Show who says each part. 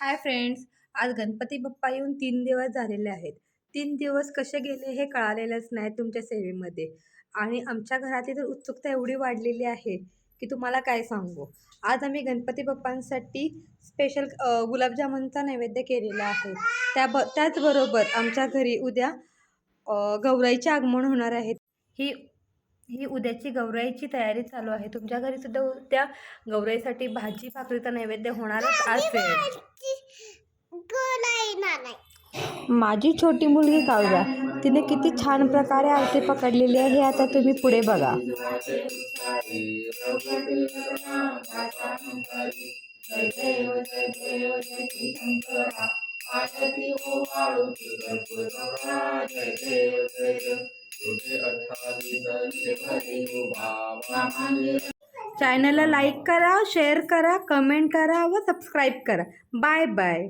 Speaker 1: Hi friends, आज गणपती बाप्पा येऊन 3 दिवस झालेले आहेत. 3 दिवस कसे गेले हे कळालेलंच नाही तुमच्या सेवेमध्ये. आणि आमच्या घरातली तर उत्सुकता एवढी वाढलेली आहे की तुम्हाला काय सांगू. आज आम्ही गणपती बाप्पांसाठी स्पेशल गुलाबजामुनचा नैवेद्य केलेला आहे. त्याचबरोबर आमच्या घरी उद्या गौराईचे आगमन होणार आहे. ही ही उद्याची गौराईची तयारी चालू आहे. तुमच्या घरी सुद्धा उद्या गौराईसाठी भाजी भाकरीचा नैवेद्य होणारच असेल. माझी छोटी मुलगी काव्या, तिने किती छान प्रकारे आरती पकडलेली आहे हे आता तुम्ही पुढे बघा. चॅनलला लाईक करा, शेअर करा, कमेंट करा व सबस्क्राईब करा. Bye bye.